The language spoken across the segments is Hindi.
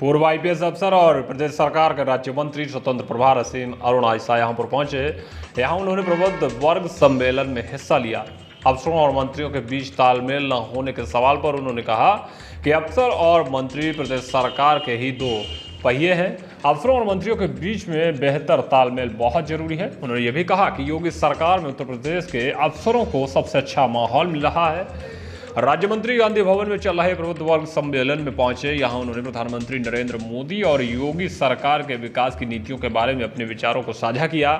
पूर्व आईपीएस अफसर और प्रदेश सरकार के राज्य मंत्री स्वतंत्र प्रभार असीम अरुण आयसा यहाँ पर पहुंचे। यहाँ उन्होंने प्रबुद्ध वर्ग सम्मेलन में हिस्सा लिया। अफसरों और मंत्रियों के बीच तालमेल न होने के सवाल पर उन्होंने कहा कि अफसर और मंत्री प्रदेश सरकार के ही दो पहिए हैं। अफसरों और मंत्रियों के बीच में बेहतर तालमेल बहुत जरूरी है। उन्होंने ये भी कहा कि योगी सरकार में उत्तर प्रदेश के अफसरों को सबसे अच्छा माहौल मिल रहा है। राज्य मंत्री गांधी भवन में चल रहे प्रबुद्ध वर्ग सम्मेलन में पहुंचे। यहां उन्होंने प्रधानमंत्री नरेंद्र मोदी और योगी सरकार के विकास की नीतियों के बारे में अपने विचारों को साझा किया।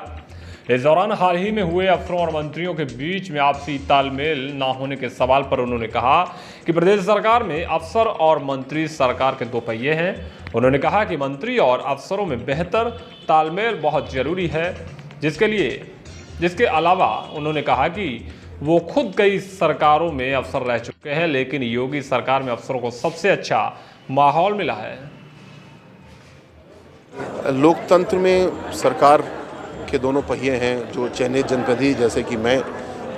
इस दौरान हाल ही में हुए अफसरों और मंत्रियों के बीच में आपसी तालमेल न होने के सवाल पर उन्होंने कहा कि प्रदेश सरकार में अफसर और मंत्री सरकार के दो पहिए हैं। उन्होंने कहा कि मंत्री और अफसरों में बेहतर तालमेल बहुत जरूरी है, जिसके अलावा उन्होंने कहा कि वो खुद कई सरकारों में अफसर रह चुके हैं, लेकिन योगी सरकार में अफसरों को सबसे अच्छा माहौल मिला है। लोकतंत्र में सरकार के दोनों पहिए हैं, जो चयनित जनप्रतिनिधि जैसे कि मैं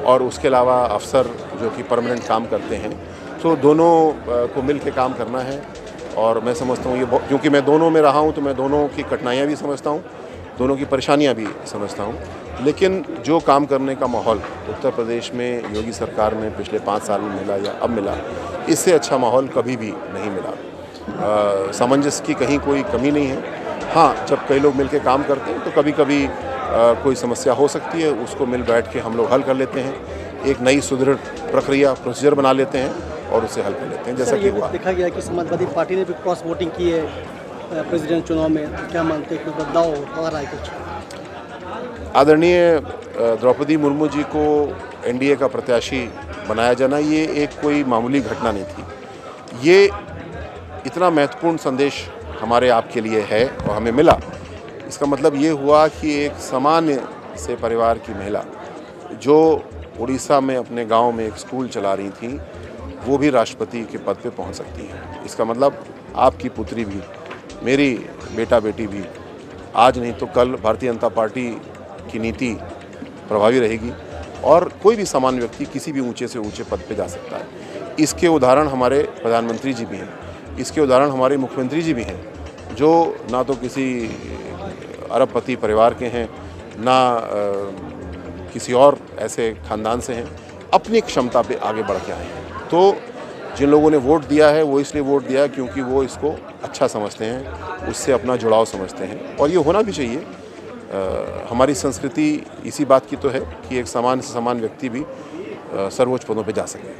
और उसके अलावा अफसर जो कि परमानेंट काम करते हैं, तो दोनों को मिल के काम करना है। और मैं समझता हूँ ये क्योंकि मैं दोनों में रहा हूँ तो मैं दोनों की कठिनाइयाँ भी समझता हूँ, दोनों की परेशानियाँ भी समझता हूँ। लेकिन जो काम करने का माहौल उत्तर प्रदेश में योगी सरकार में पिछले 5 साल में मिला या अब मिला, इससे अच्छा माहौल कभी भी नहीं मिला। सामंजस्य की कहीं कोई कमी नहीं है। हाँ, जब कई लोग मिलकर काम करते हैं तो कभी कभी कोई समस्या हो सकती है, उसको मिल बैठ के हम लोग हल कर लेते हैं। एक नई सुदृढ़ प्रक्रिया प्रोसीजर बना लेते हैं और उसे हल कर लेते हैं। जैसा कि हुआ देखा गया कि समाजवादी पार्टी ने भी क्रॉस वोटिंग की है प्रेसिडेंट चुनाव में, तो क्या मानते हैं कि बदलाव हो रहा है कुछ? आदरणीय द्रौपदी मुर्मू जी को एनडीए का प्रत्याशी बनाया जाना ये एक कोई मामूली घटना नहीं थी। ये इतना महत्वपूर्ण संदेश हमारे आपके लिए है और हमें मिला। इसका मतलब ये हुआ कि एक सामान्य से परिवार की महिला जो उड़ीसा में अपने गांव में एक स्कूल चला रही थी, वो भी राष्ट्रपति के पद पे पहुंच सकती है। इसका मतलब आपकी पुत्री भी, मेरी बेटा बेटी भी आज नहीं तो कल भारतीय जनता पार्टी की नीति प्रभावी रहेगी और कोई भी सामान्य व्यक्ति किसी भी ऊंचे से ऊंचे पद पे जा सकता है। इसके उदाहरण हमारे प्रधानमंत्री जी भी हैं, इसके उदाहरण हमारे मुख्यमंत्री जी भी हैं, जो ना तो किसी अरबपति परिवार के हैं, ना किसी और ऐसे खानदान से हैं, अपनी क्षमता पे आगे बढ़ के आए हैं। तो जिन लोगों ने वोट दिया है वो इसलिए वोट दिया है क्योंकि वो इसको अच्छा समझते हैं, उससे अपना जुड़ाव समझते हैं और ये होना भी चाहिए। हमारी संस्कृति इसी बात की तो है कि एक समान से समान व्यक्ति भी सर्वोच्च पदों पे जा सके।